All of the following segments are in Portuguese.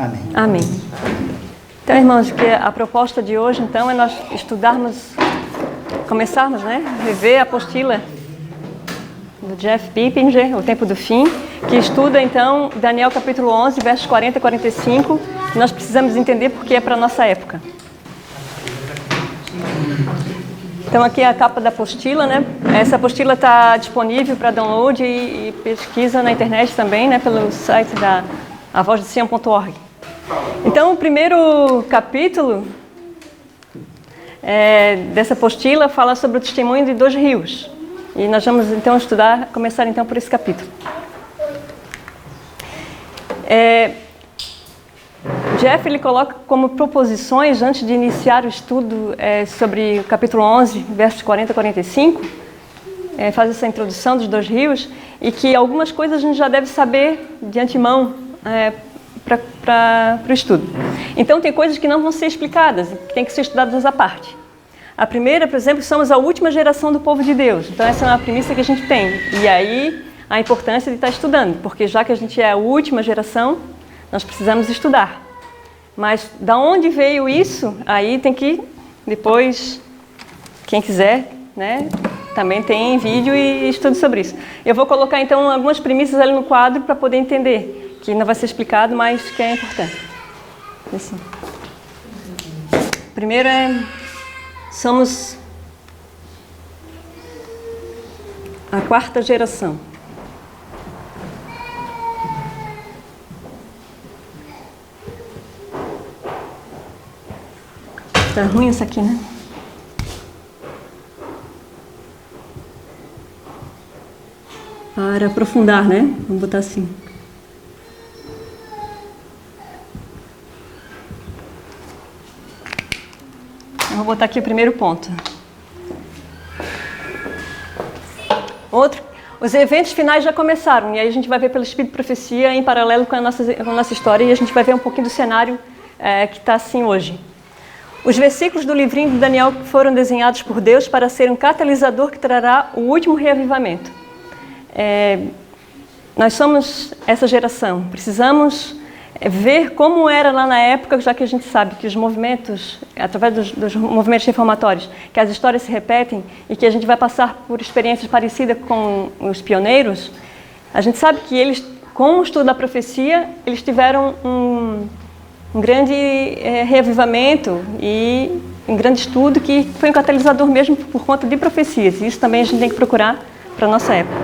Amém. Amém. Então, irmãos, que a proposta de hoje, então, é nós começarmos, né, rever a apostila do Jeff Pippinger, O Tempo do Fim, que estuda, então, Daniel capítulo 11, versos 40 e 45, que nós precisamos entender porque é para a nossa época. Então, aqui é a capa da apostila, né? Essa apostila está disponível para download e pesquisa na internet também, né, pelo site da avozdesion.org. Então, o primeiro capítulo dessa apostila fala sobre o testemunho de 2 rios. E nós vamos, então, começar, então, por esse capítulo. Jeff, ele coloca como proposições, antes de iniciar o estudo sobre o capítulo 11, versos 40 e 45, faz essa introdução dos 2 rios, e que algumas coisas a gente já deve saber de antemão para o estudo. Então, tem coisas que não vão ser explicadas, que tem que ser estudadas à parte. A primeira, por exemplo, somos a última geração do povo de Deus. Então, essa é uma premissa que a gente tem. E aí, a importância de estar estudando, porque já que a gente é a última geração, nós precisamos estudar. Mas da onde veio isso? Aí tem que, depois, quem quiser, né, também tem vídeo e estudo sobre isso. Eu vou colocar, então, algumas premissas ali no quadro para poder entender, que não vai ser explicado, mas que é importante. Assim. Primeiro somos a 4ª geração. Tá ruim isso aqui, né? Para aprofundar, né? Vamos botar assim. Eu vou botar aqui o primeiro ponto. Os eventos finais já começaram, e aí a gente vai ver pelo Espírito de Profecia em paralelo com a nossa história, e a gente vai ver um pouquinho do cenário que está assim hoje. Os versículos do livrinho de Daniel foram desenhados por Deus para ser um catalisador que trará o último reavivamento. Nós somos essa geração, precisamos ver como era lá na época, já que a gente sabe que os movimentos, através dos movimentos reformatórios, que as histórias se repetem e que a gente vai passar por experiências parecidas com os pioneiros, a gente sabe que eles, com o estudo da profecia, eles tiveram um grande reavivamento e um grande estudo que foi um catalisador mesmo por conta de profecias. Isso também a gente tem que procurar para a nossa época.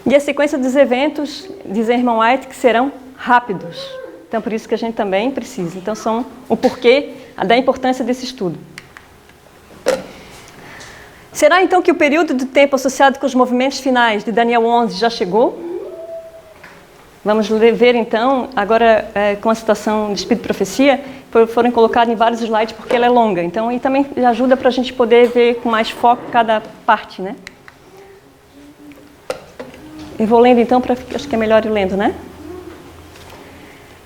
E a sequência dos eventos, diz a irmã White, que serão rápidos. Então, por isso que a gente também precisa. Então, são o porquê da importância desse estudo. Será, então, que o período de tempo associado com os movimentos finais de Daniel 11 já chegou? Vamos ver, então, agora com a citação de Espírito de Profecia, foram colocados em vários slides porque ela é longa. Então, e também ajuda para a gente poder ver com mais foco cada parte, né? Eu vou lendo, então, acho que é melhor ir lendo, né?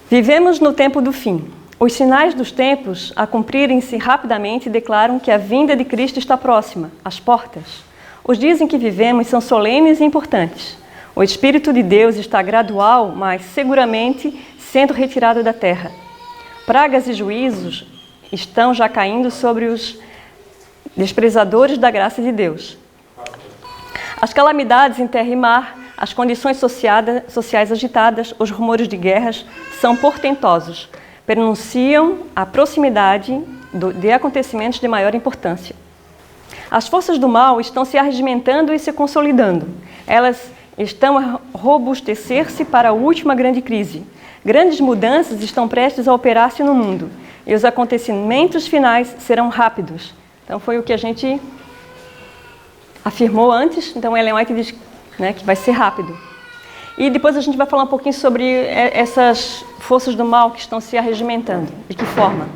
Vivemos no tempo do fim. Os sinais dos tempos a cumprirem-se rapidamente declaram que a vinda de Cristo está próxima, às portas. Os dias em que vivemos são solenes e importantes. O Espírito de Deus está gradual, mas seguramente sendo retirado da terra. Pragas e juízos estão já caindo sobre os desprezadores da graça de Deus. As calamidades em terra e mar, as condições sociais agitadas, os rumores de guerras são portentosos, prenunciam a proximidade de acontecimentos de maior importância. As forças do mal estão se arregimentando e se consolidando. Elas estão a robustecer-se para a última grande crise. Grandes mudanças estão prestes a operar-se no mundo e os acontecimentos finais serão rápidos. Então, foi o que a gente afirmou antes. Então, Ellen White diz, né, que vai ser rápido. E depois a gente vai falar um pouquinho sobre essas forças do mal que estão se arregimentando. De que forma?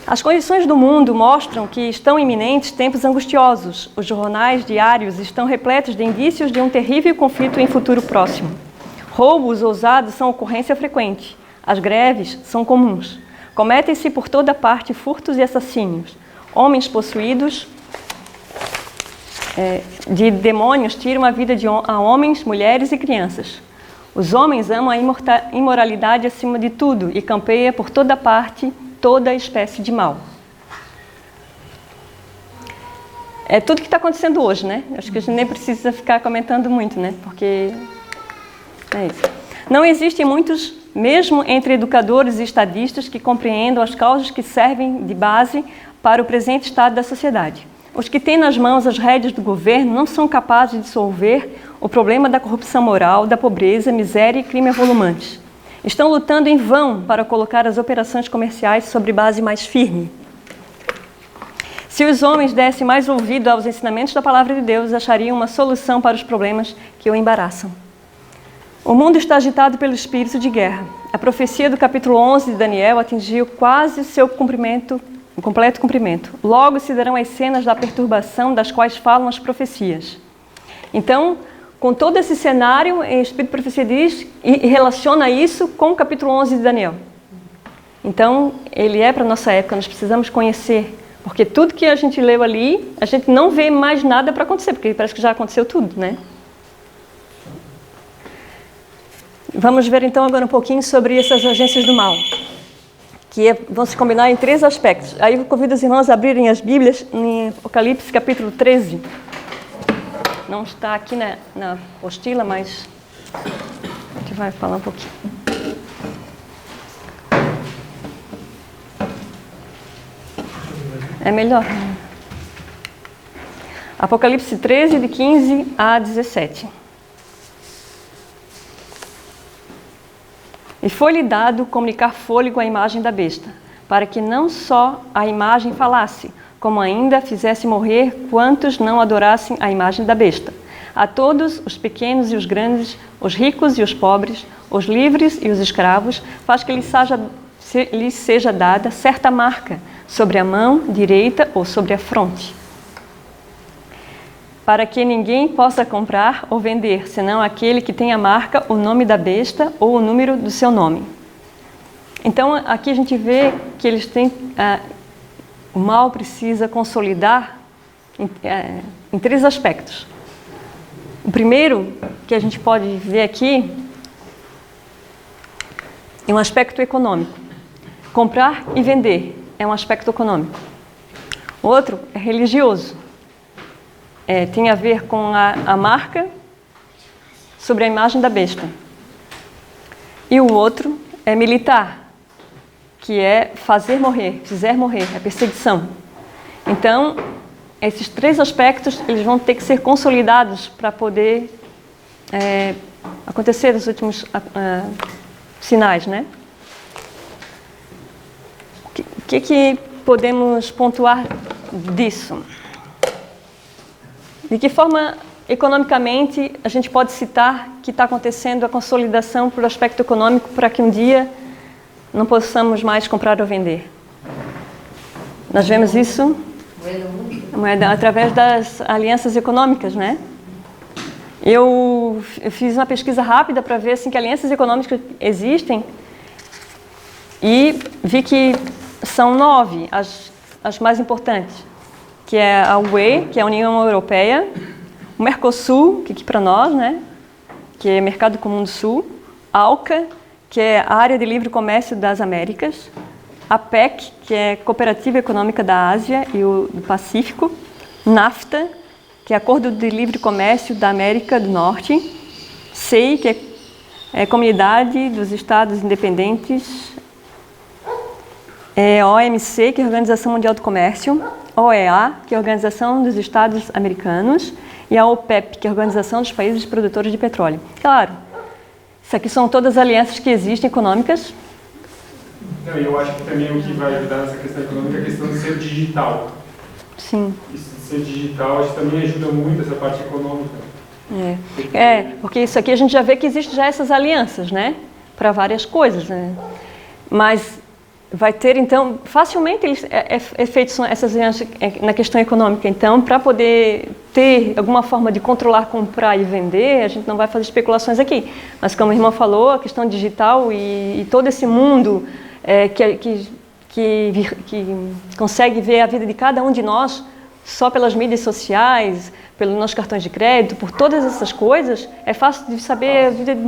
As condições do mundo mostram que estão iminentes tempos angustiosos. Os jornais diários estão repletos de indícios de um terrível conflito em futuro próximo. Roubos ousados são ocorrência frequente. As greves são comuns. Cometem-se por toda parte furtos e assassínios. Homens possuídos de demônios tiram a vida a homens, mulheres e crianças. Os homens amam a imoralidade acima de tudo e campeia por toda parte toda espécie de mal. É tudo que está acontecendo hoje, né? Acho que a gente nem precisa ficar comentando muito, né? Porque é isso. Não existem muitos, mesmo entre educadores e estadistas, que compreendam as causas que servem de base para o presente estado da sociedade. Os que têm nas mãos as rédeas do governo não são capazes de dissolver o problema da corrupção moral, da pobreza, miséria e crime avolumante. Estão lutando em vão para colocar as operações comerciais sobre base mais firme. Se os homens dessem mais ouvido aos ensinamentos da Palavra de Deus, achariam uma solução para os problemas que o embaraçam. O mundo está agitado pelo espírito de guerra. A profecia do capítulo 11 de Daniel atingiu quase o seu completo cumprimento. Logo se darão as cenas da perturbação das quais falam as profecias. Então, com todo esse cenário, o Espírito de Profecia diz e relaciona isso com o capítulo 11 de Daniel. Então, ele é para a nossa época, nós precisamos conhecer. Porque tudo que a gente leu ali, a gente não vê mais nada para acontecer, porque parece que já aconteceu tudo, né? Vamos ver então agora um pouquinho sobre essas agências do mal, que vão se combinar em 3 aspectos. Aí eu convido os irmãos a abrirem as Bíblias em Apocalipse capítulo 13. Não está aqui na apostila, mas a gente vai falar um pouquinho. É melhor. Apocalipse 13, de 15 a 17. E foi-lhe dado comunicar fôlego à imagem da besta, para que não só a imagem falasse, como ainda fizesse morrer quantos não adorassem a imagem da besta. A todos, os pequenos e os grandes, os ricos e os pobres, os livres e os escravos, faz que lhes seja dada certa marca sobre a mão direita ou sobre a fronte, para que ninguém possa comprar ou vender, senão aquele que tem a marca, o nome da besta ou o número do seu nome. Então, aqui a gente vê que eles têm... o mal precisa consolidar em 3 aspectos. O primeiro que a gente pode ver aqui é um aspecto econômico. Comprar e vender é um aspecto econômico. O outro é religioso. Tem a ver com a marca sobre a imagem da besta. E o outro é militar, que é fizer morrer, é perseguição. Então, esses 3 aspectos eles vão ter que ser consolidados para poder acontecer os últimos sinais, né? O que podemos pontuar disso? De que forma, economicamente, a gente pode citar que está acontecendo a consolidação por aspecto econômico para que um dia não possamos mais comprar ou vender? Nós vemos isso através das alianças econômicas, né? Eu fiz uma pesquisa rápida para ver assim, que alianças econômicas existem e vi que são 9 as mais importantes, que é a UE, que é a União Europeia, o Mercosul, que aqui para nós, né, que é Mercado Comum do Sul, a ALCA, que é a Área de Livre Comércio das Américas, a PEC, que é Cooperativa Econômica da Ásia e do Pacífico, NAFTA, que é Acordo de Livre Comércio da América do Norte, CEI, que é Comunidade dos Estados Independentes, OMC, que é a Organização Mundial do Comércio, OEA, que é a Organização dos Estados Americanos, e a OPEP, que é a Organização dos Países Produtores de Petróleo. Claro, isso aqui são todas alianças que existem econômicas. Não, eu acho que também o que vai ajudar nessa questão econômica é a questão de ser digital. Sim. Isso de ser digital, acho que também ajuda muito essa parte econômica. Porque isso aqui a gente já vê que existem já essas alianças, né? Para várias coisas, né? Mas vai ter, então, facilmente efeitos essas alianças na questão econômica. Então, para poder ter alguma forma de controlar, comprar e vender, a gente não vai fazer especulações aqui. Mas, como a irmã falou, a questão digital e todo esse mundo que consegue ver a vida de cada um de nós só pelas mídias sociais, pelos nossos cartões de crédito, por todas essas coisas, é fácil de saber a vida de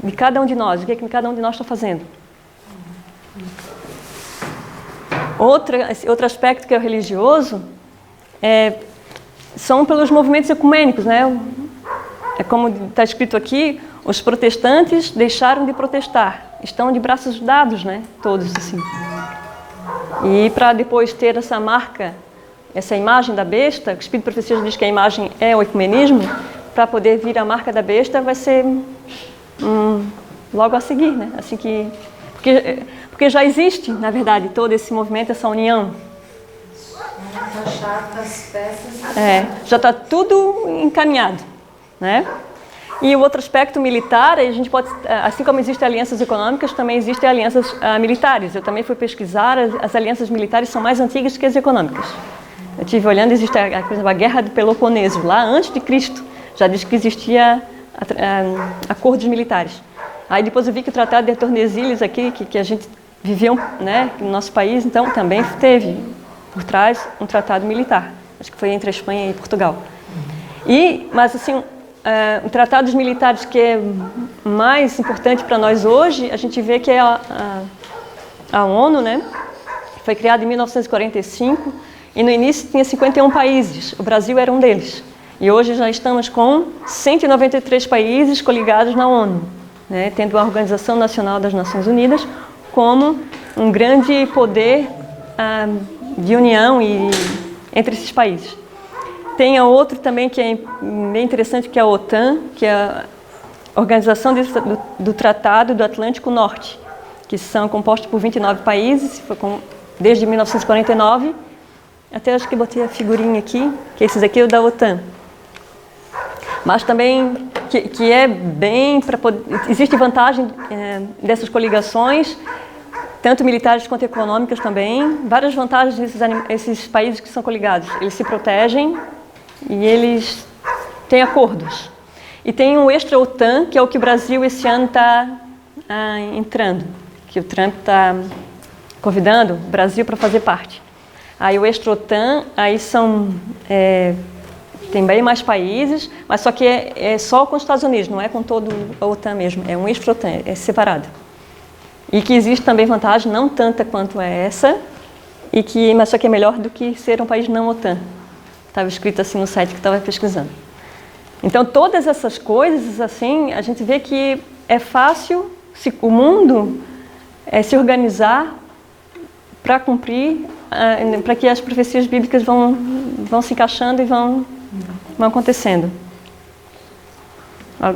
de cada um de nós, o que cada um de nós está fazendo. Outro aspecto que é o religioso são pelos movimentos ecumênicos, né? É como está escrito aqui, os protestantes deixaram de protestar, estão de braços dados, né? Todos assim. E para depois ter essa marca, essa imagem da besta, o Espírito de Profecia diz que a imagem é o ecumenismo, para poder vir a marca da besta vai ser logo a seguir, né? Assim que, porque já existe, na verdade, todo esse movimento, essa união. Encaixar as peças. Já está tudo encaminhado, né? E o outro aspecto militar, a gente pode, assim como existem alianças econômicas, também existem alianças militares. Eu também fui pesquisar, as alianças militares são mais antigas que as econômicas. Eu estive olhando, existe por exemplo, a Guerra do Peloponeso, lá antes de Cristo, já diz que existia acordos militares. Aí depois eu vi que o Tratado de Tordesilhas aqui, que a gente viveu, né, no nosso país, então também teve por trás um tratado militar. Acho que foi entre a Espanha e Portugal. Mas assim, tratados militares que é mais importante para nós hoje, a gente vê que é a ONU, né? Foi criada em 1945 e no início tinha 51 países. O Brasil era um deles. E hoje já estamos com 193 países coligados na ONU, né? Tendo a Organização Nacional das Nações Unidas como um grande poder de união entre esses países. Tem outro também que é bem interessante, que é a OTAN, que é a Organização do Tratado do Atlântico Norte, que são compostos por 29 países, desde 1949, até acho que botei a figurinha aqui, que esses aqui é o da OTAN. Mas também, que é bem para poder... Existe vantagem dessas coligações, tanto militares quanto econômicas também. Várias vantagens desses países que são coligados. Eles se protegem e eles têm acordos. E tem um extra-OTAN, que é o que o Brasil esse ano está entrando, que o Trump está convidando o Brasil para fazer parte. Aí o extra-OTAN, aí tem bem mais países, mas só que é só com os Estados Unidos, não é com todo a OTAN mesmo, é um extra-OTAN, é separado. E que existe também vantagem, não tanta quanto é essa, mas só que é melhor do que ser um país não OTAN. Estava escrito assim no site que estava pesquisando. Então, todas essas coisas, assim, a gente vê que é fácil o mundo se organizar para cumprir, para que as profecias bíblicas vão se encaixando e vão acontecendo.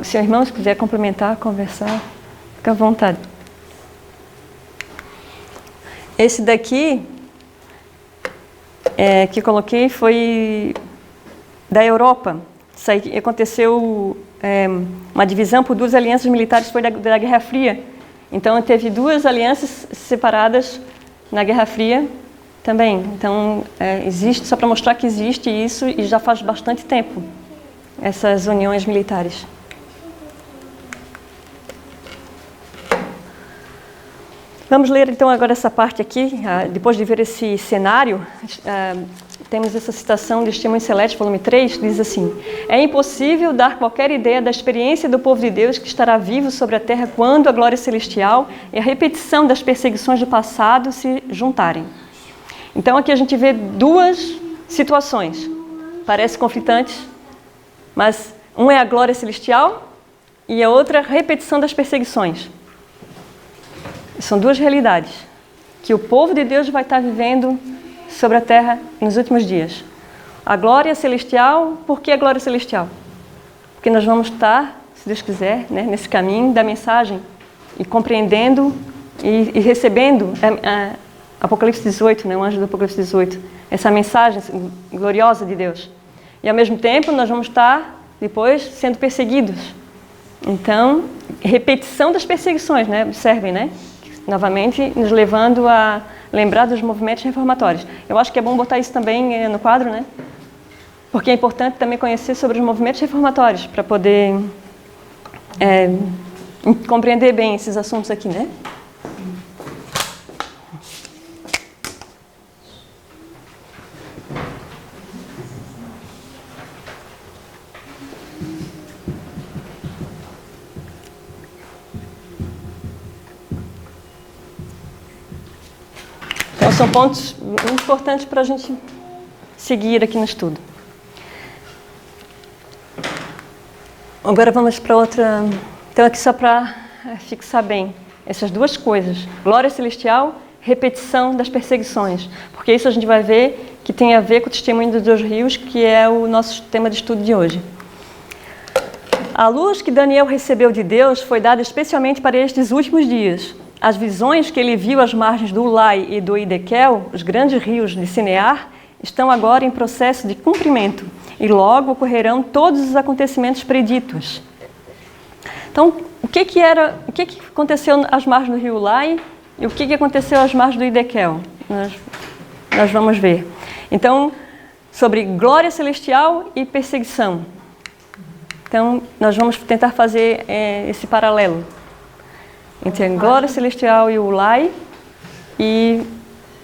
Se o irmão quiser complementar, conversar, fica à vontade. Esse daqui que eu coloquei foi da Europa. Isso aí aconteceu uma divisão por duas alianças militares, foi da Guerra Fria. Então teve duas alianças separadas na Guerra Fria também. Então existe, só para mostrar que existe isso e já faz bastante tempo, essas uniões militares. Vamos ler então agora essa parte aqui, depois de ver esse cenário, temos essa citação de Testemunho Celeste, volume 3, que diz assim: é impossível dar qualquer ideia da experiência do povo de Deus que estará vivo sobre a terra quando a glória celestial e a repetição das perseguições do passado se juntarem. Então aqui a gente vê duas situações, parecem conflitantes, mas uma é a glória celestial e a outra a repetição das perseguições. São duas realidades que o povo de Deus vai estar vivendo sobre a terra nos últimos dias. A glória celestial, por que a glória celestial? Porque nós vamos estar, se Deus quiser, né, nesse caminho da mensagem e compreendendo e recebendo Apocalipse 18, né, o anjo do Apocalipse 18, essa mensagem gloriosa de Deus. E ao mesmo tempo nós vamos estar depois sendo perseguidos. Então, repetição das perseguições, né? Observem, né? Novamente, nos levando a lembrar dos movimentos reformatórios. Eu acho que é bom botar isso também no quadro, né? Porque é importante também conhecer sobre os movimentos reformatórios, para poder compreender bem esses assuntos aqui, né? Então, são pontos muito importantes para a gente seguir aqui no estudo. Agora vamos para outra. Então, aqui só para fixar bem essas duas coisas: glória celestial, repetição das perseguições. Porque isso a gente vai ver que tem a ver com o testemunho dos 2 rios, que é o nosso tema de estudo de hoje. A luz que Daniel recebeu de Deus foi dada especialmente para estes últimos dias. As visões que ele viu às margens do Ulai e do Idequel, os grandes rios de Sinear, estão agora em processo de cumprimento e logo ocorrerão todos os acontecimentos preditos. Então, o que aconteceu às margens do rio Ulai e o que aconteceu às margens do Idequel? Nós vamos ver. Então, sobre glória celestial e perseguição. Então, nós vamos tentar fazer esse paralelo entre a glória celestial e o Ulai e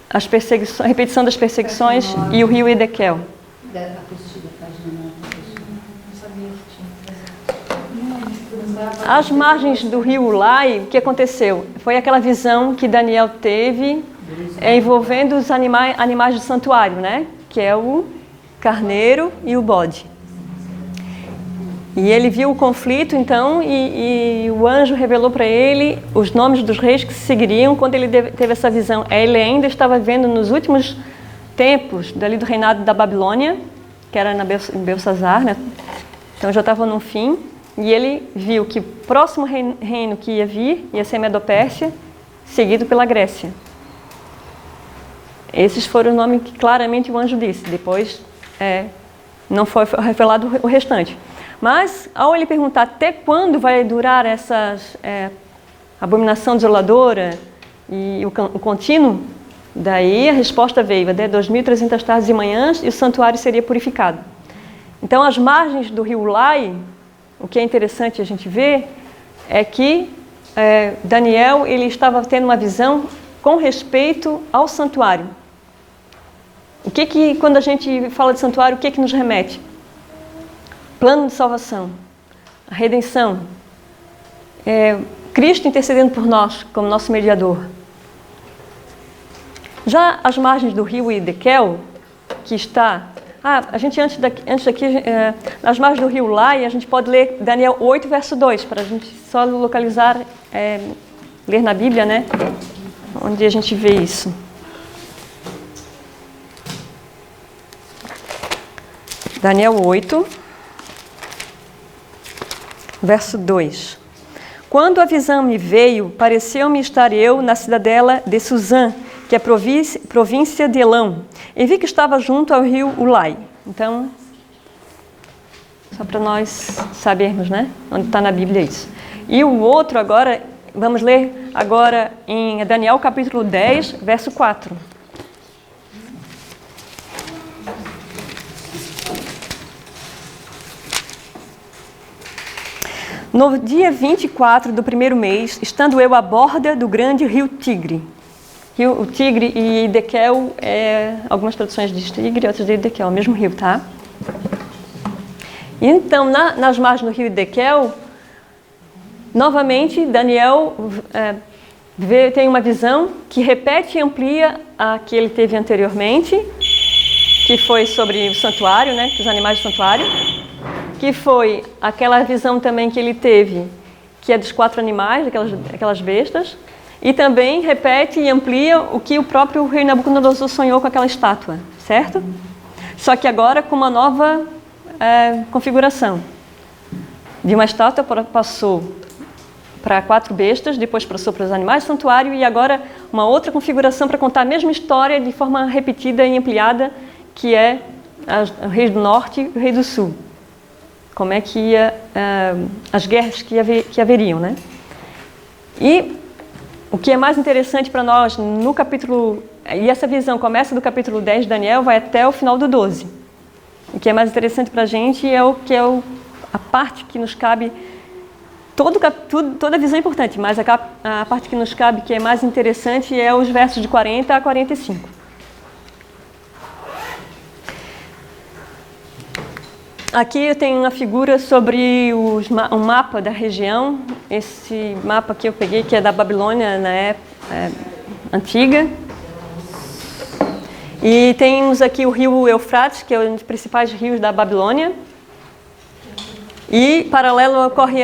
as perseguições, a repetição das perseguições e o rio Idequel. As margens do rio Ulai, o que aconteceu? Foi aquela visão que Daniel teve envolvendo os animais do santuário, né? Que é o carneiro e o bode. E ele viu o conflito, então, e o anjo revelou para ele os nomes dos reis que se seguiriam quando ele teve essa visão. Ele ainda estava vivendo nos últimos tempos dali do reinado da Babilônia, que era em Belsazar, né? Então já estava no fim, e ele viu que o próximo reino que ia vir ia ser a Medopérsia, seguido pela Grécia. Esses foram os nomes que claramente o anjo disse. Depois não foi revelado o restante. Mas, ao ele perguntar até quando vai durar essa abominação desoladora e o contínuo, daí a resposta veio: até 2.300 tardes e manhãs e o santuário seria purificado. Então, as margens do rio Ulai, o que é interessante a gente ver é que Daniel ele estava tendo uma visão com respeito ao santuário. Quando a gente fala de santuário, o que nos remete? Plano de salvação, a redenção, Cristo intercedendo por nós como nosso mediador. Já as margens do rio Idequel, que está... a gente antes daqui, nas margens do rio Ulai, a gente pode ler Daniel 8, verso 2, para a gente só localizar, ler na Bíblia, né? Onde a gente vê isso. Daniel 8, verso 2. Quando a visão me veio, pareceu-me estar eu na cidadela de Suzã, que é a província de Elão, e vi que estava junto ao rio Ulai. Então, só para nós sabermos, né? Onde está na Bíblia isso. E o outro agora, vamos ler agora em Daniel capítulo 10, verso 4. No dia 24 do primeiro mês, estando eu à borda do grande rio Tigre. O Tigre e Idequel, algumas traduções diz Tigre, outras de Idequel, é o mesmo rio, tá? E então, nas margens do rio Idequel, novamente, Daniel tem uma visão que repete e amplia a que ele teve anteriormente, que foi sobre o santuário, né, os animais do santuário, que foi aquela visão também que ele teve, que é dos 4 animais, aquelas bestas, e também repete e amplia o que o próprio rei Nabucodonosor sonhou com aquela estátua, certo? Só que agora com uma nova configuração. De uma estátua passou para 4 bestas, depois passou para os animais do santuário, e agora uma outra configuração para contar a mesma história de forma repetida e ampliada, que é o rei do norte e o rei do sul. Como é que ia, as guerras que haveriam, né? E o que é mais interessante para nós no capítulo... E essa visão começa do capítulo 10 de Daniel, vai até o final do 12. O que é mais interessante para a gente é a parte que nos cabe... Toda a visão é importante, mas a parte que nos cabe, que é mais interessante, é os versos de 40 a 45. Aqui eu tenho uma figura sobre um mapa da região. Esse mapa que eu peguei, que é da Babilônia na época antiga. E temos aqui o rio Eufrates, que é um dos principais rios da Babilônia. E paralelo ocorre,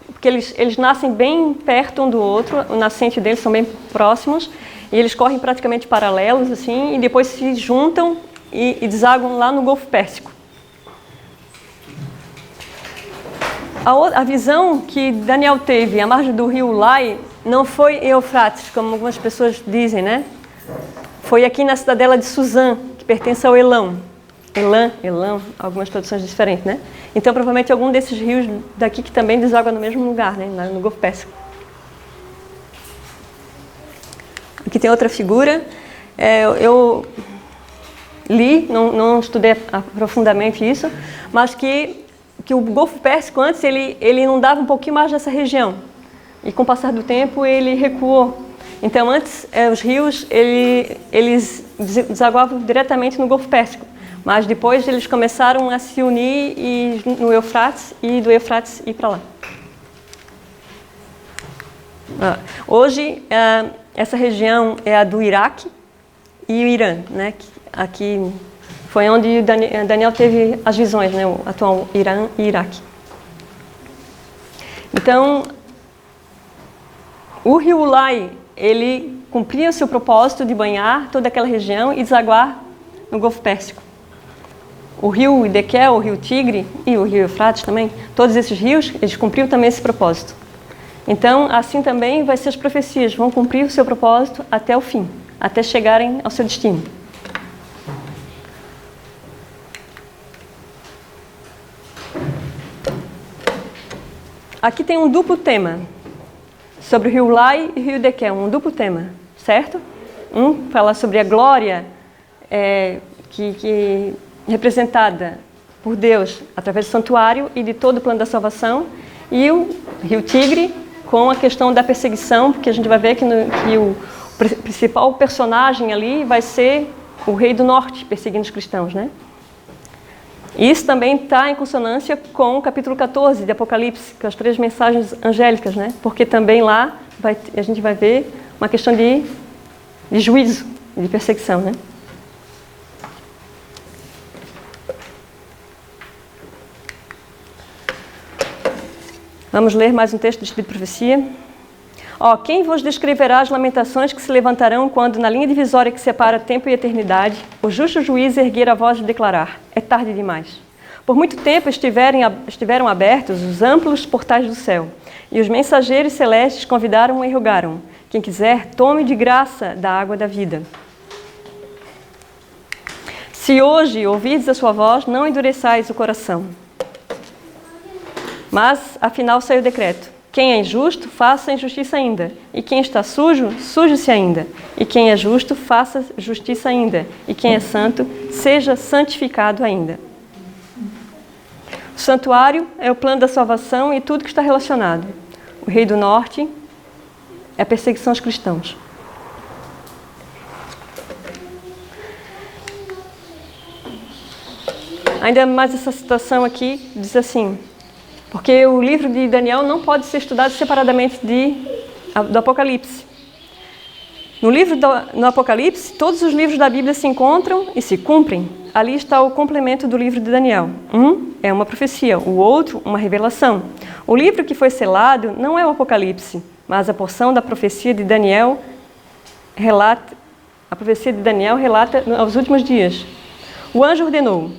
porque eles nascem bem perto um do outro, o nascente deles são bem próximos, e eles correm praticamente paralelos, assim, e depois se juntam e desaguam lá no Golfo Pérsico. A visão que Daniel teve à margem do rio Ulai não foi em Eufrates, como algumas pessoas dizem, né? Foi aqui na cidadela de Suzã, que pertence ao Elão. Elão, algumas traduções diferentes, né? Então, provavelmente, algum desses rios daqui que também desagua no mesmo lugar, né? No Golfo Pérsico. Aqui tem outra figura. Eu li, não estudei profundamente isso, mas que o Golfo Pérsico antes ele inundava um pouquinho mais dessa região. E com o passar do tempo ele recuou. Então antes os rios eles desaguavam diretamente no Golfo Pérsico, mas depois eles começaram a se unir no Eufrates e do Eufrates ir para lá. Hoje essa região é a do Iraque e o Irã, né? Aqui foi onde Daniel teve as visões, né? O atual Irã e Iraque. Então, o rio Ulai, ele cumpria o seu propósito de banhar toda aquela região e desaguar no Golfo Pérsico. O rio Idequel, o rio Tigre e o rio Eufrates também, todos esses rios, eles cumpriam também esse propósito. Então, assim também vai ser as profecias, vão cumprir o seu propósito até o fim, até chegarem ao seu destino. Aqui tem um duplo tema, sobre o rio Ulai e o rio Idequel, um duplo tema, certo? Um fala sobre a glória que representada por Deus através do santuário e de todo o plano da salvação, e o rio Tigre com a questão da perseguição, porque a gente vai ver que o principal personagem ali vai ser o rei do norte perseguindo os cristãos, né? Isso também está em consonância com o capítulo 14 de Apocalipse, com as 3 mensagens angélicas, né? Porque também lá a gente vai ver uma questão de juízo, de perseguição, né? Vamos ler mais um texto do Espírito de Profecia. Quem vos descreverá as lamentações que se levantarão quando, na linha divisória que separa tempo e eternidade, o justo juiz erguer a voz e declarar: é tarde demais. Por muito tempo estiveram abertos os amplos portais do céu, e os mensageiros celestes convidaram e rogaram: quem quiser, tome de graça da água da vida. Se hoje ouvides a sua voz, não endureçais o coração. Mas, afinal, saiu o decreto: quem é injusto, faça injustiça ainda. E quem está sujo, suje-se ainda. E quem é justo, faça justiça ainda. E quem é santo, seja santificado ainda. O santuário é o plano da salvação e tudo que está relacionado. O rei do norte é a perseguição aos cristãos. Ainda mais essa citação aqui diz assim: porque o livro de Daniel não pode ser estudado separadamente do Apocalipse. No Apocalipse, todos os livros da Bíblia se encontram e se cumprem. Ali está o complemento do livro de Daniel. Um é uma profecia, o outro uma revelação. O livro que foi selado não é o Apocalipse, mas a porção da profecia de Daniel relata aos últimos dias. O anjo ordenou: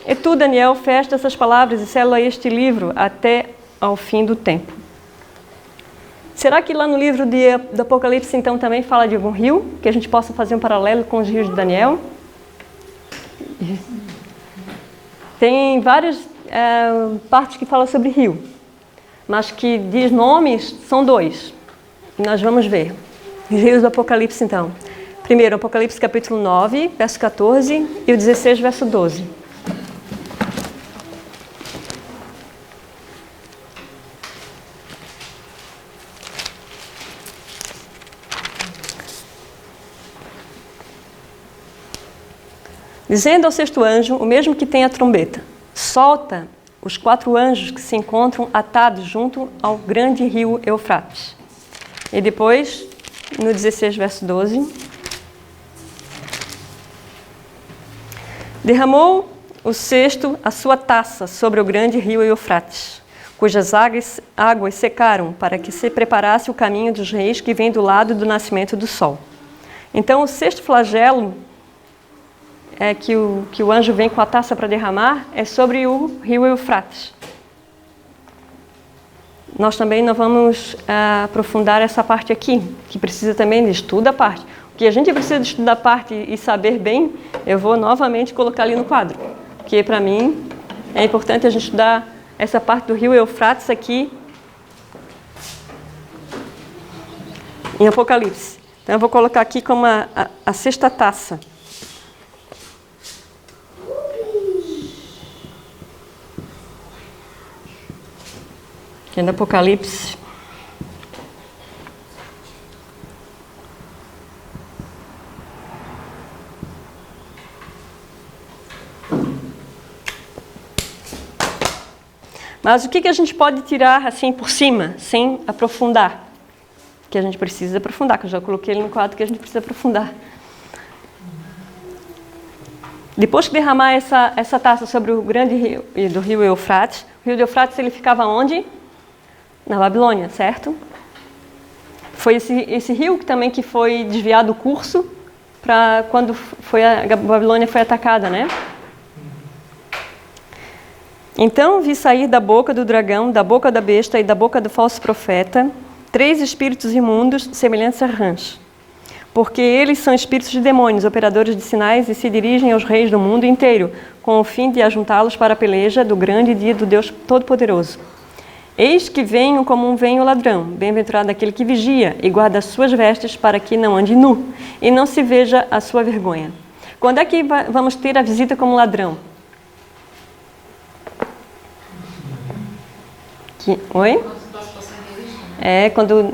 e tu, Daniel, fecha essas palavras e sela este livro até ao fim do tempo. Será que lá no livro do Apocalipse, então, também fala de algum rio? Que a gente possa fazer um paralelo com os rios de Daniel? Tem várias partes que falam sobre rio, mas que diz nomes, são 2. E nós vamos ver. Os rios do Apocalipse, então. Primeiro, Apocalipse capítulo 9, verso 14, e o 16, verso 12. Dizendo ao 6º anjo, o mesmo que tem a trombeta: solta os 4 anjos que se encontram atados junto ao grande rio Eufrates. E depois, no 16, verso 12, Derramou o sexto a sua taça sobre o grande rio Eufrates, cujas águas secaram para que se preparasse o caminho dos reis que vem do lado do nascimento do sol. Então, o sexto flagelo é que o anjo vem com a taça para derramar é sobre o rio Eufrates. Nós também não vamos aprofundar essa parte aqui, que precisa também de estudo à parte. O que a gente precisa de estudar a parte e saber bem, eu vou novamente colocar ali no quadro. Porque, para mim, é importante a gente estudar essa parte do rio Eufrates aqui em Apocalipse. Então, eu vou colocar aqui como a sexta taça. Aqui no Apocalipse. Mas o que a gente pode tirar assim por cima, sem aprofundar? Que a gente precisa aprofundar, que eu já coloquei ele no quadro que a gente precisa aprofundar. Depois que derramar essa taça sobre o grande rio do rio Eufrates, o rio Eufrates ele ficava onde? Na Babilônia, certo? Foi esse rio que foi desviado o curso para quando a Babilônia foi atacada, né? Então vi sair da boca do dragão, da boca da besta e da boca do falso profeta 3 espíritos imundos semelhantes a rãs, porque eles são espíritos de demônios, operadores de sinais, e se dirigem aos reis do mundo inteiro, com o fim de ajuntá-los para a peleja do grande dia do Deus Todo-Poderoso. Eis que venho como vem o ladrão, bem-aventurado aquele que vigia e guarda as suas vestes para que não ande nu e não se veja a sua vergonha. Quando é que vamos ter a visita como ladrão? Oi? É, quando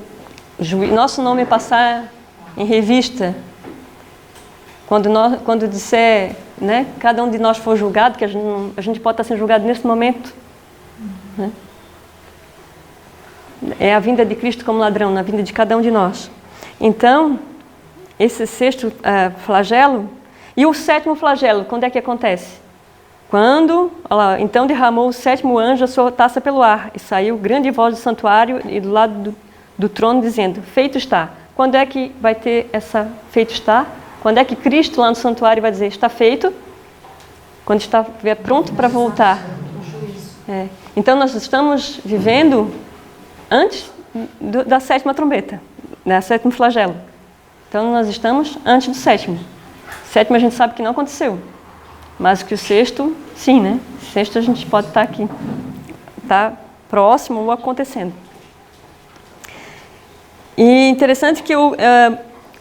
nosso nome passar em revista, quando disser, né, cada um de nós for julgado, que a gente pode estar sendo julgado nesse momento, né? É a vinda de Cristo como ladrão, na vinda de cada um de nós. Então, esse sexto flagelo, e o sétimo flagelo, quando é que acontece? Quando, então derramou o sétimo anjo a sua taça pelo ar, e saiu grande voz do santuário e do lado do trono, dizendo, feito está. Quando é que vai ter essa feito está? Quando é que Cristo lá no santuário vai dizer, está feito? Quando estiver pronto para voltar. É. Então nós estamos vivendo antes da sétima trombeta, né, sétimo flagelo. Então nós estamos antes do sétimo. O sétimo a gente sabe que não aconteceu. Mas que o sexto, sim, né? O sexto a gente pode estar aqui. Está próximo ou acontecendo. E interessante que o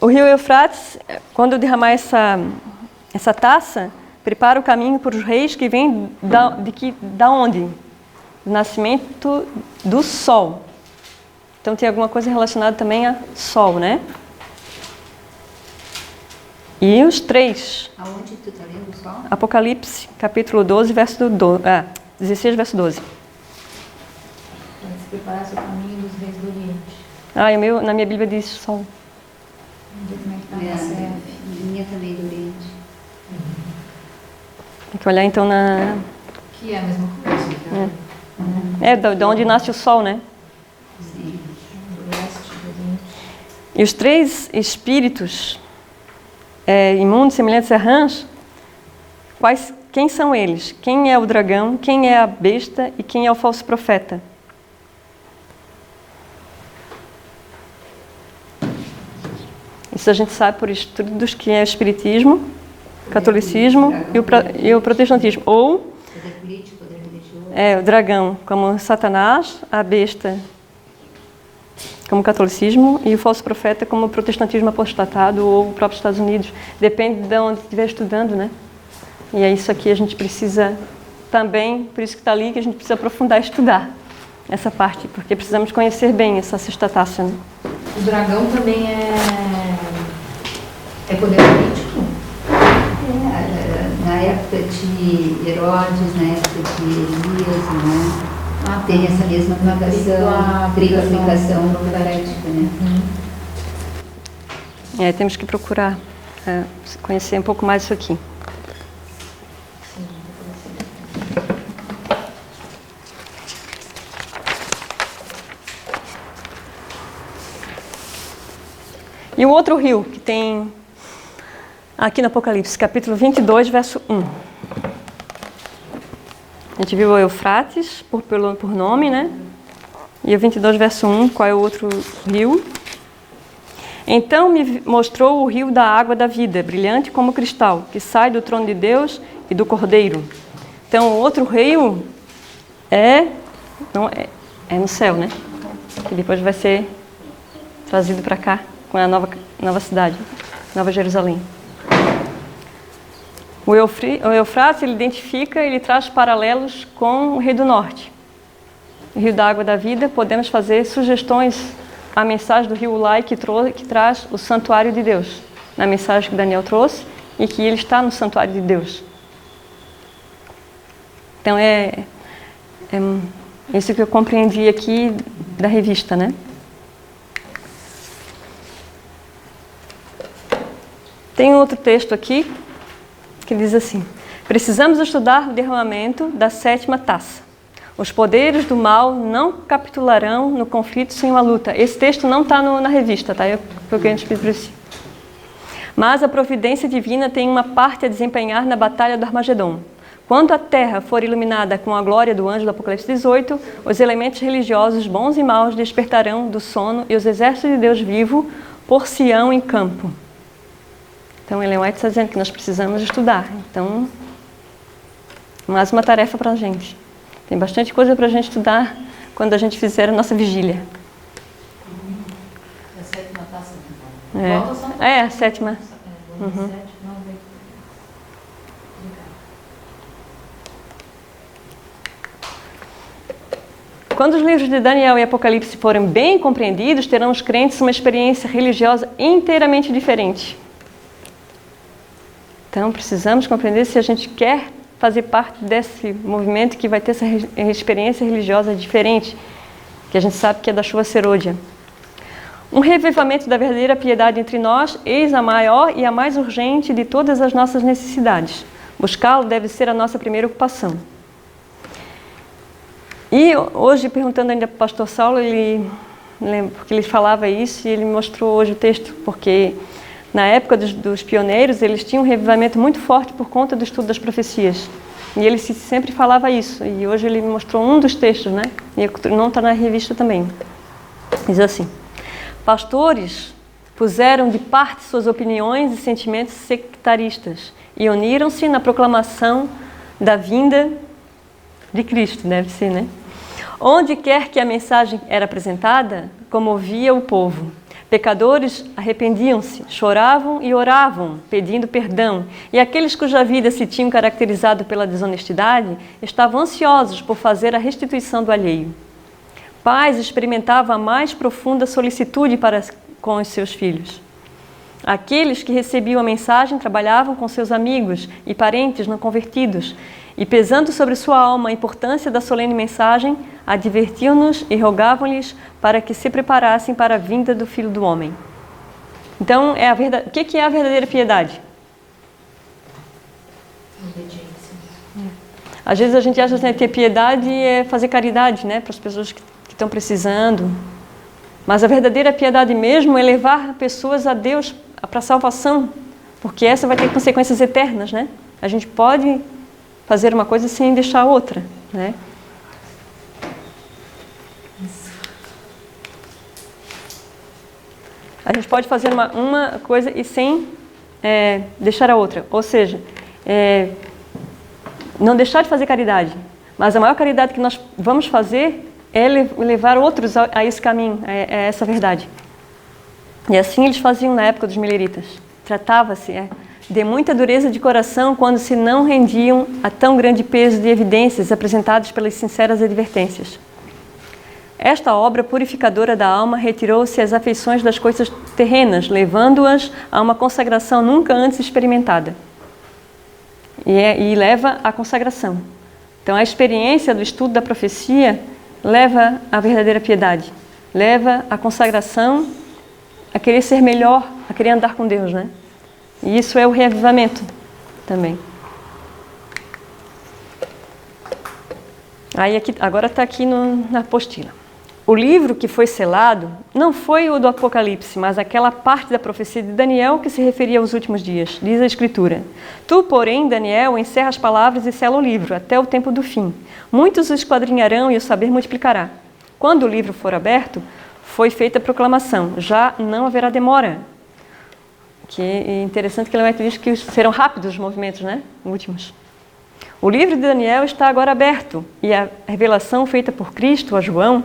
rio Eufrates, quando derramar essa taça, prepara o caminho para os reis que vêm da onde? Do nascimento do sol. Então tem alguma coisa relacionada também a sol, né? E os 3. Aonde tu está lendo o sol? Apocalipse, capítulo 12, 16, verso 12. Para se preparar o caminho dos reis do Oriente. Na minha Bíblia diz sol. Como é que está na minha também do Oriente. Tem que olhar então na... Que é a mesma coisa. De onde nasce o sol, né? Sim. Do leste, do Oriente. E os 3 espíritos imundos, semelhantes a rãs, quem são eles? Quem é o dragão, quem é a besta e quem é o falso profeta? Isso a gente sabe por estudos que é o espiritismo, o catolicismo e o protestantismo. Ou poder político, poder religioso. O dragão como Satanás, a besta como catolicismo e o falso profeta como protestantismo apostatado ou o próprio Estados Unidos. Depende de onde estiver estudando, né? E é isso aqui a gente precisa também, por isso que está ali, que a gente precisa aprofundar e estudar essa parte, porque precisamos conhecer bem essa sexta taça, né? O dragão também é poder político? Na época de Herodes, na época de Elias, né? Tem essa mesma tripla aplicação profética, né? Temos que procurar conhecer um pouco mais isso aqui. E o outro rio que tem aqui no Apocalipse, capítulo 22, verso 1. A gente viu o Eufrates por nome, né? E o 22, verso 1, qual é o outro rio? Então me mostrou o rio da água da vida, brilhante como cristal, que sai do trono de Deus e do Cordeiro. Então, o outro rio é no céu, né? Que depois vai ser trazido para cá, com a nova cidade, Nova Jerusalém. O Eufrates, ele traz paralelos com o Rio do Norte. O Rio da Água da Vida, podemos fazer sugestões à mensagem do Rio Ulai que traz o santuário de Deus. Na mensagem que Daniel trouxe, e que ele está no santuário de Deus. Então, é isso que eu compreendi aqui da revista, né? Tem outro texto aqui que diz assim: precisamos estudar o derramamento da 7ª taça. Os poderes do mal não capitularão no conflito sem uma luta. Esse texto não está na revista, tá? Foi o que a gente pediu para si. Mas a providência divina tem uma parte a desempenhar na batalha do Armagedon. Quando a terra for iluminada com a glória do anjo do Apocalipse 18, os elementos religiosos bons e maus despertarão do sono e os exércitos de Deus vivo por-se-ão em campo. Então, Ellen White está dizendo que nós precisamos estudar. Então, mais uma tarefa para a gente. Tem bastante coisa para a gente estudar quando a gente fizer a nossa vigília. A 7ª taça. A 7ª. Uhum. Quando os livros de Daniel e Apocalipse forem bem compreendidos, terão os crentes uma experiência religiosa inteiramente diferente. Então, precisamos compreender se a gente quer fazer parte desse movimento que vai ter essa experiência religiosa diferente, que a gente sabe que é da chuva serôdia. Um revivamento da verdadeira piedade entre nós, eis a maior e a mais urgente de todas as nossas necessidades. Buscá-lo deve ser a nossa primeira ocupação. E hoje, perguntando ainda para o pastor Saulo, porque ele falava isso e ele me mostrou hoje o texto, porque na época dos pioneiros, eles tinham um revivamento muito forte por conta do estudo das profecias. E ele sempre falava isso. E hoje ele me mostrou um dos textos, né? E não está na revista também. Diz assim: pastores puseram de parte suas opiniões e sentimentos sectaristas e uniram-se na proclamação da vinda de Cristo, deve ser, né? Onde quer que a mensagem era apresentada, comovia o povo. Pecadores arrependiam-se, choravam e oravam, pedindo perdão, e aqueles cuja vida se tinham caracterizado pela desonestidade estavam ansiosos por fazer a restituição do alheio. Pais experimentavam a mais profunda solicitude para com os seus filhos. Aqueles que recebiam a mensagem trabalhavam com seus amigos e parentes não convertidos, e pesando sobre sua alma a importância da solene mensagem, advertiam-nos e rogavam-lhes para que se preparassem para a vinda do Filho do Homem. Então, o que é a verdadeira piedade? Obediência. Às vezes a gente acha que ter piedade é fazer caridade, né, para as pessoas que estão precisando. Mas a verdadeira piedade mesmo é levar pessoas a Deus para a salvação, porque essa vai ter consequências eternas, né? A gente pode fazer uma coisa sem deixar outra, né? A gente pode fazer uma coisa e sem deixar a outra. Ou seja, não deixar de fazer caridade, mas a maior caridade que nós vamos fazer é levar outros a esse caminho, a essa verdade. E assim eles faziam na época dos mileritas. Tratava-se de muita dureza de coração quando se não rendiam a tão grande peso de evidências apresentadas pelas sinceras advertências. Esta obra purificadora da alma retirou-se às afeições das coisas terrenas, levando-as a uma consagração nunca antes experimentada. E leva à consagração. Então, a experiência do estudo da profecia leva à verdadeira piedade, leva à consagração, a querer ser melhor, a querer andar com Deus, né? E isso é o reavivamento também. Aí agora está aqui na apostila. O livro que foi selado não foi o do Apocalipse, mas aquela parte da profecia de Daniel que se referia aos últimos dias. Diz a Escritura: Tu, porém, Daniel, encerra as palavras e sela o livro, até o tempo do fim. Muitos o esquadrinharão e o saber multiplicará. Quando o livro for aberto, foi feita a proclamação: já não haverá demora. Que é interessante que ele diz que serão rápidos os movimentos, né? Últimos. O livro de Daniel está agora aberto e a revelação feita por Cristo a João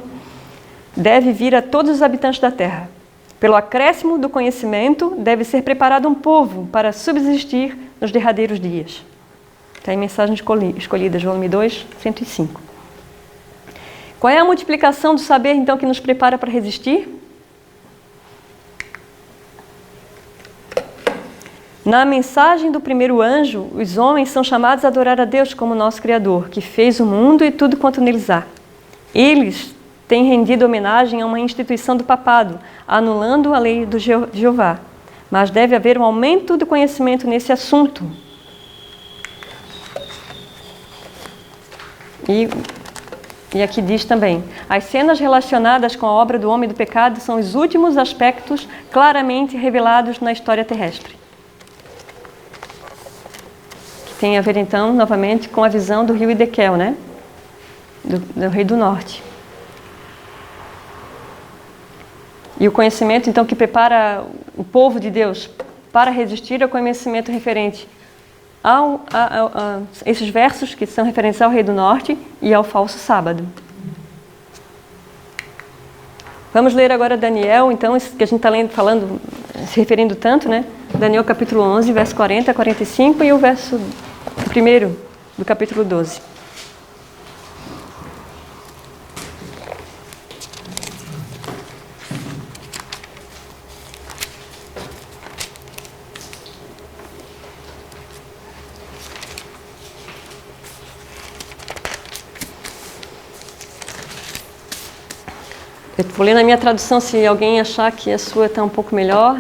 deve vir a todos os habitantes da terra. Pelo acréscimo do conhecimento, deve ser preparado um povo para subsistir nos derradeiros dias. Está aí mensagem escolhida, volume 2, 105. Qual é a multiplicação do saber, então, que nos prepara para resistir? Na mensagem do primeiro anjo, os homens são chamados a adorar a Deus como nosso Criador, que fez o mundo e tudo quanto neles há. Eles têm rendido homenagem a uma instituição do papado, anulando a lei de Jeová. Mas deve haver um aumento do conhecimento nesse assunto. E aqui diz também: as cenas relacionadas com a obra do homem do pecado são os últimos aspectos claramente revelados na história terrestre. Que tem a ver, então, novamente, com a visão do rio Edequel, né? Do rei do norte. E o conhecimento, então, que prepara o povo de Deus para resistir ao conhecimento referente a esses versos que são referentes ao Rei do Norte e ao falso sábado. Vamos ler agora Daniel, então, que a gente está lendo, falando, se referindo tanto, né? Daniel capítulo 11, verso 40 a 45 e o verso 1 do capítulo 12. Eu vou ler na minha tradução, se alguém achar que a sua está um pouco melhor.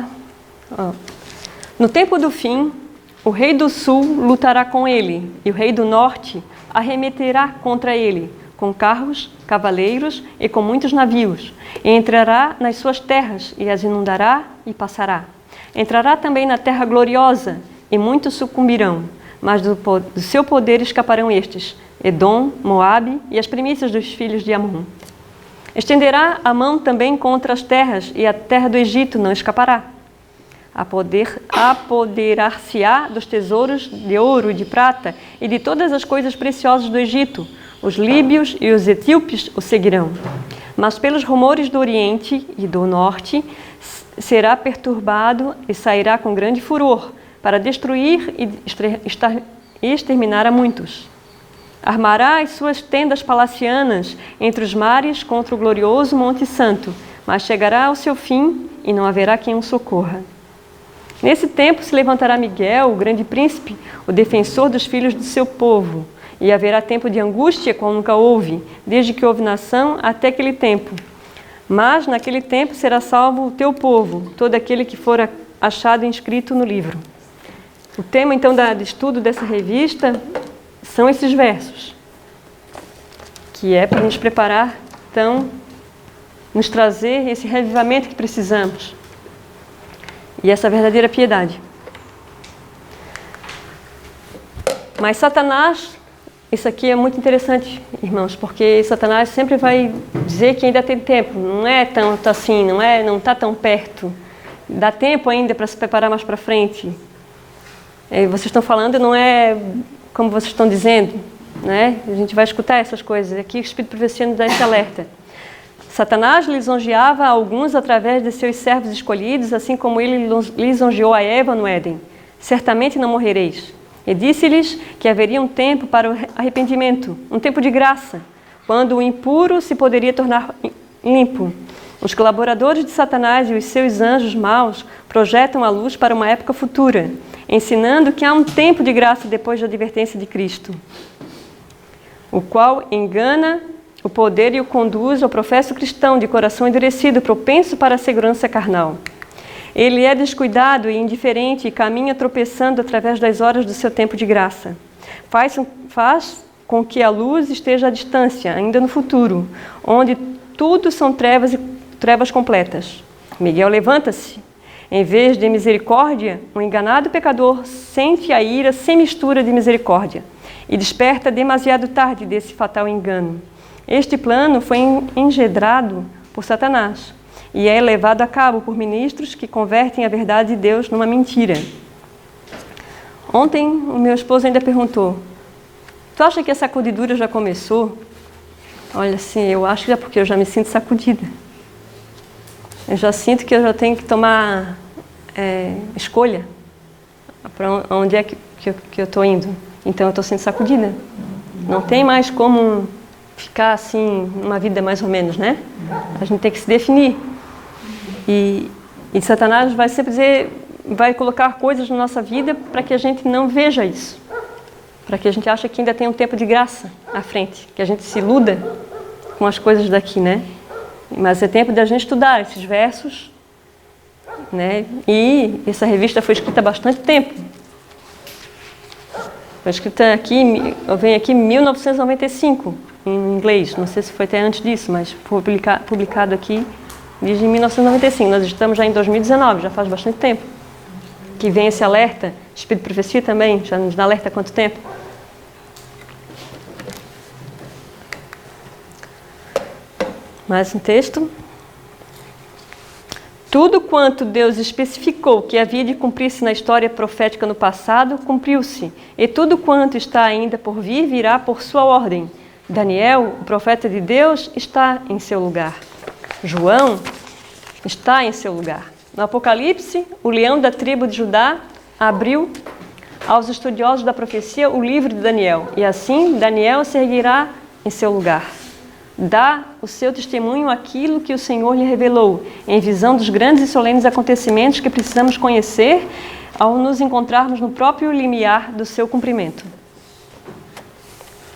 No tempo do fim, o rei do sul lutará com ele, e o rei do norte arremeterá contra ele, com carros, cavaleiros e com muitos navios, e entrará nas suas terras, e as inundará e passará. Entrará também na terra gloriosa, e muitos sucumbirão, mas do seu poder escaparão estes, Edom, Moabe e as primícias dos filhos de Amon. Estenderá a mão também contra as terras, e a terra do Egito não escapará. Apoderar-se-á dos tesouros de ouro e de prata, e de todas as coisas preciosas do Egito. Os líbios e os etíopes o seguirão. Mas pelos rumores do Oriente e do Norte será perturbado e sairá com grande furor, para destruir e exterminar a muitos. Armará as suas tendas palacianas entre os mares contra o glorioso Monte Santo, mas chegará ao seu fim e não haverá quem o socorra. Nesse tempo se levantará Miguel, o grande príncipe, o defensor dos filhos do seu povo, e haverá tempo de angústia como nunca houve, desde que houve nação até aquele tempo. Mas naquele tempo será salvo o teu povo, todo aquele que for achado inscrito no livro. O tema, então, do estudo dessa revista são esses versos, que é para nos preparar, então, nos trazer esse revivamento que precisamos e essa verdadeira piedade. Mas Satanás, isso aqui é muito interessante, irmãos, porque Satanás sempre vai dizer que ainda tem tempo, não é tanto assim, não está tão perto, dá tempo ainda para se preparar mais para frente. Vocês estão falando, não é como vocês estão dizendo, né? A gente vai escutar essas coisas. Aqui o Espírito de Profecia nos dá esse alerta. Satanás lisonjeava a alguns através de seus servos escolhidos, assim como ele lisonjeou a Eva no Éden. Certamente não morrereis. E disse-lhes que haveria um tempo para o arrependimento, um tempo de graça, quando o impuro se poderia tornar limpo. Os colaboradores de Satanás e os seus anjos maus projetam a luz para uma época futura, ensinando que há um tempo de graça depois da advertência de Cristo, o qual engana o poder e o conduz ao professo cristão de coração endurecido, propenso para a segurança carnal. Ele é descuidado e indiferente e caminha tropeçando através das horas do seu tempo de graça. Faz com que a luz esteja à distância, ainda no futuro, onde tudo são trevas e trevas completas. Miguel levanta-se. Em vez de misericórdia, um enganado pecador sente a ira sem mistura de misericórdia e desperta demasiado tarde desse fatal engano. Este plano foi engendrado por Satanás e é levado a cabo por ministros que convertem a verdade de Deus numa mentira. Ontem, o meu esposo ainda perguntou: tu acha que a sacudidura já começou? Olha, sim, eu acho que é porque eu já me sinto sacudida. Eu já sinto que eu já tenho que tomar escolha para onde é que eu estou indo. Então, eu estou sendo sacudida. Não tem mais como ficar assim, uma vida mais ou menos, né? A gente tem que se definir. E Satanás vai sempre dizer, vai colocar coisas na nossa vida para que a gente não veja isso. Para que a gente ache que ainda tem um tempo de graça à frente. Que a gente se iluda com as coisas daqui, né? Mas é tempo de a gente estudar esses versos, né? E essa revista foi escrita há bastante tempo. Foi escrita aqui, eu venho aqui em 1995, em inglês. Não sei se foi até antes disso, mas foi publicado aqui desde 1995. Nós estamos já em 2019, já faz bastante tempo. Que vem esse alerta, Espírito de Profecia também, já nos dá alerta há quanto tempo? Mais um texto. Tudo quanto Deus especificou que havia de cumprir-se na história profética no passado, cumpriu-se. E tudo quanto está ainda por vir, virá por sua ordem. Daniel, o profeta de Deus, está em seu lugar. João está em seu lugar. No Apocalipse, o leão da tribo de Judá abriu aos estudiosos da profecia o livro de Daniel. E assim, Daniel se erguerá em seu lugar. Dá o seu testemunho aquilo que o Senhor lhe revelou, em visão dos grandes e solenes acontecimentos que precisamos conhecer ao nos encontrarmos no próprio limiar do seu cumprimento.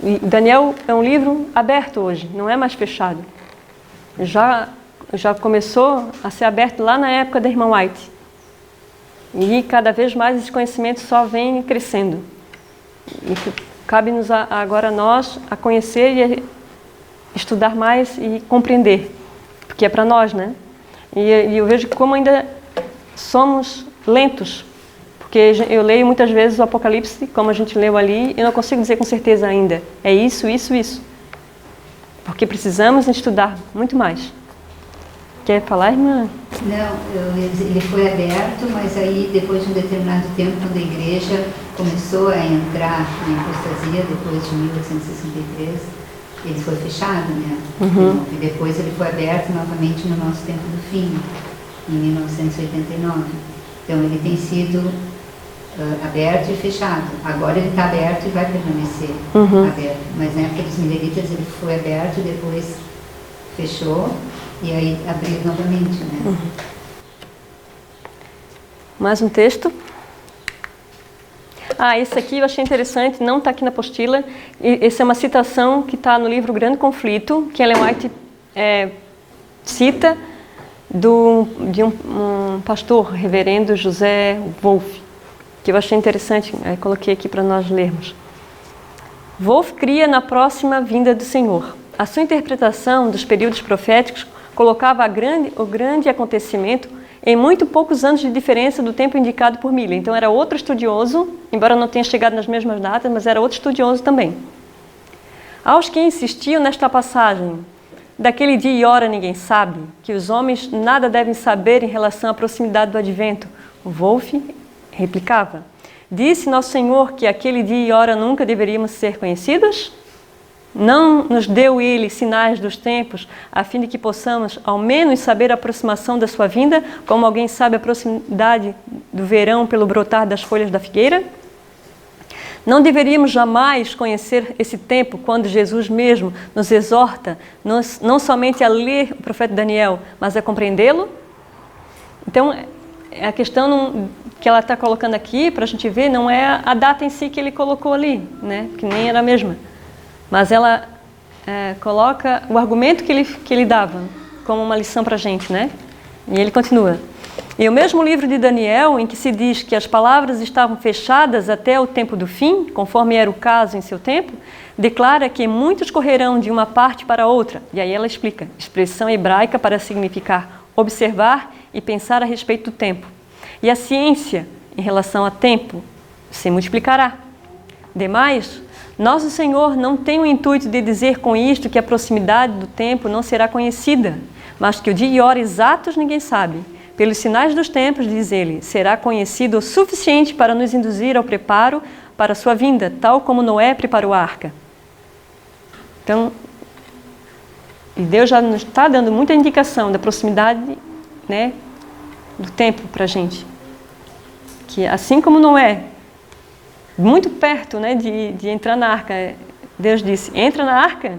E Daniel é um livro aberto hoje, não é mais fechado. Já começou a ser aberto lá na época da irmã White. E cada vez mais esse conhecimento só vem crescendo. E cabe-nos agora a nós a conhecer e estudar mais e compreender, porque é para nós, né? E eu vejo como ainda somos lentos, porque eu leio muitas vezes o Apocalipse, como a gente leu ali, e não consigo dizer com certeza ainda, é isso, isso, isso. Porque precisamos estudar muito mais. Quer falar, irmã? Não, ele foi aberto, mas aí depois de um determinado tempo, quando a igreja começou a entrar na apostasia, depois de 1863, ele foi fechado, né? Uhum. E depois ele foi aberto novamente no nosso tempo do fim, em 1989. Então ele tem sido aberto e fechado. Agora ele está aberto e vai permanecer aberto. Mas na época dos mileritas ele foi aberto, depois fechou e aí abriu novamente, né? Uhum. Mais um texto. Esse aqui eu achei interessante, não está aqui na apostila. Essa é uma citação que está no livro Grande Conflito, que Ellen White cita de um pastor, reverendo José Wolff, que eu achei interessante, coloquei aqui para nós lermos. Wolff cria na próxima vinda do Senhor. A sua interpretação dos períodos proféticos colocava o grande acontecimento em muito poucos anos de diferença do tempo indicado por Miller. Então era outro estudioso, embora não tenha chegado nas mesmas datas, mas era outro estudioso também. Aos que insistiam nesta passagem, daquele dia e hora ninguém sabe, que os homens nada devem saber em relação à proximidade do advento, Wolff replicava: disse nosso Senhor que aquele dia e hora nunca deveríamos ser conhecidos? Não nos deu ele sinais dos tempos, a fim de que possamos, ao menos, saber a aproximação da sua vinda, como alguém sabe a proximidade do verão pelo brotar das folhas da figueira? Não deveríamos jamais conhecer esse tempo, quando Jesus mesmo nos exorta, não somente a ler o profeta Daniel, mas a compreendê-lo? Então, a questão que ela está colocando aqui, para a gente ver, não é a data em si que ele colocou ali, né? Que nem era a mesma. Mas ela coloca o argumento que ele dava como uma lição para a gente, né? E ele continua. E o mesmo livro de Daniel, em que se diz que as palavras estavam fechadas até o tempo do fim, conforme era o caso em seu tempo, declara que muitos correrão de uma parte para outra. E aí ela explica, expressão hebraica para significar observar e pensar a respeito do tempo. E a ciência, em relação a tempo, se multiplicará. Demais, nosso Senhor não tem o intuito de dizer com isto que a proximidade do tempo não será conhecida, mas que o dia e hora exatos ninguém sabe. Pelos sinais dos tempos, diz ele, será conhecido o suficiente para nos induzir ao preparo para a sua vinda, tal como Noé preparou a arca. Então, e Deus já nos está dando muita indicação da proximidade, né, do tempo para a gente. Que assim como Noé, muito perto, né, de entrar na arca, Deus disse, entra na arca.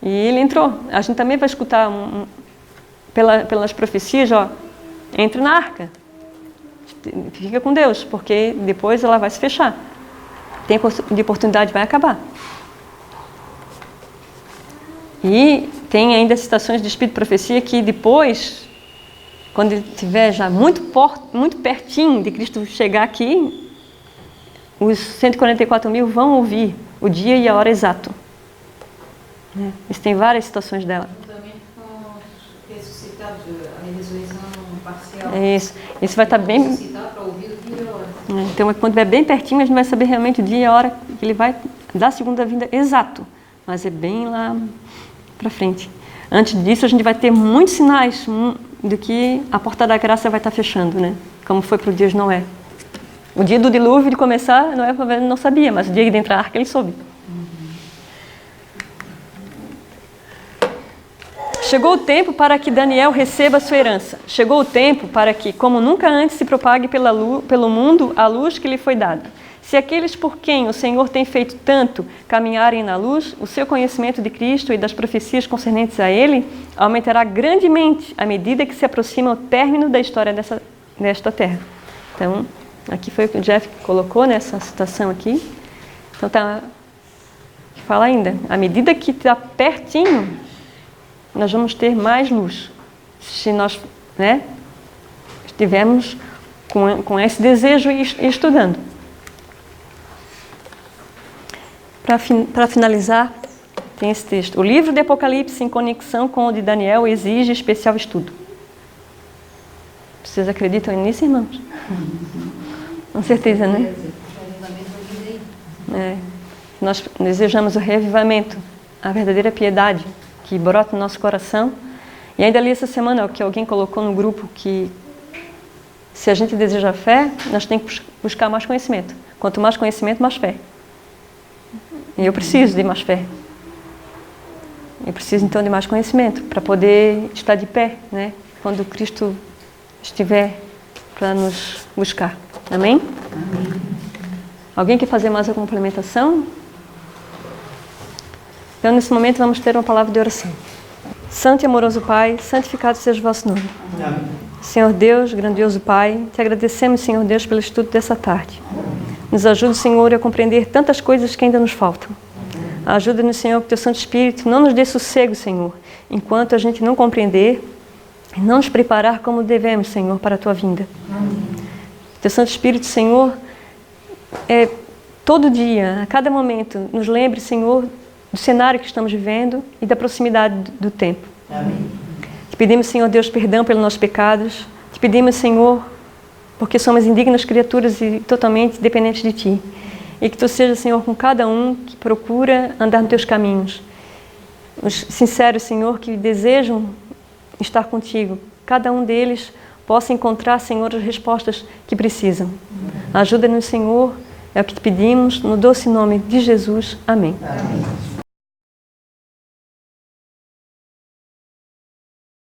E ele entrou. A gente também vai escutar pelas profecias, ó, entra na arca. Fica com Deus, porque depois ela vai se fechar. O tempo de oportunidade vai acabar. E tem ainda citações de Espírito de Profecia que depois, quando ele estiver já muito pertinho de Cristo chegar aqui, os 144 mil vão ouvir o dia e a hora exato. Isso tem várias citações dela. Também com ressuscitados, a ressurreição parcial. É isso. Isso vai estar bem. Ressuscitar para ouvir o dia e a hora. Então, quando estiver bem pertinho, a gente vai saber realmente o dia e a hora que ele vai dar a segunda vinda exato. Mas é bem lá para frente. Antes disso, a gente vai ter muitos sinais do que a porta da graça vai estar fechando, né? Como foi para o dia de Noé. O dia do dilúvio de começar, Noé não sabia, mas o dia de entrar na arca ele soube. Chegou o tempo para que Daniel receba a sua herança. Chegou o tempo para que, como nunca antes, se propague pelo mundo a luz que lhe foi dada. Se aqueles por quem o Senhor tem feito tanto caminharem na luz, o seu conhecimento de Cristo e das profecias concernentes a Ele aumentará grandemente à medida que se aproxima o término da história desta terra. Então, aqui foi o que o Jeff colocou nessa citação aqui. Então, fala ainda, à medida que está pertinho, nós vamos ter mais luz. Se nós, né, estivermos com esse desejo e estudando. Para finalizar, tem esse texto. O livro de Apocalipse, em conexão com o de Daniel, exige especial estudo. Vocês acreditam nisso, irmãos? Com certeza, né? Nós desejamos o reavivamento, a verdadeira piedade que brota no nosso coração. E ainda ali essa semana, o que alguém colocou no grupo, que se a gente deseja fé, nós temos que buscar mais conhecimento. Quanto mais conhecimento, mais fé. E eu preciso de mais fé. Eu preciso então de mais conhecimento para poder estar de pé, né? Quando Cristo estiver para nos buscar. Amém? Amém. Alguém quer fazer mais alguma complementação? Então, nesse momento, vamos ter uma palavra de oração. Santo e amoroso Pai, santificado seja o vosso nome. Amém. Senhor Deus, grandioso Pai, te agradecemos, Senhor Deus, pelo estudo dessa tarde. Nos ajude, Senhor, a compreender tantas coisas que ainda nos faltam. Ajuda-nos, Senhor, que Teu Santo Espírito não nos dê sossego, Senhor, enquanto a gente não compreender e não nos preparar como devemos, Senhor, para a Tua vinda. Amém. Teu Santo Espírito, Senhor, todo dia, a cada momento, nos lembre, Senhor, do cenário que estamos vivendo e da proximidade do tempo. Amém. Te pedimos, Senhor Deus, perdão pelos nossos pecados. Te pedimos, Senhor, porque somos indignas criaturas e totalmente dependentes de Ti. E que Tu seja, Senhor, com cada um que procura andar nos Teus caminhos. Os sinceros, Senhor, que desejam estar contigo, cada um deles possa encontrar, Senhor, as respostas que precisam. Ajuda-nos, Senhor, é o que Te pedimos, no doce nome de Jesus. Amém. Amém.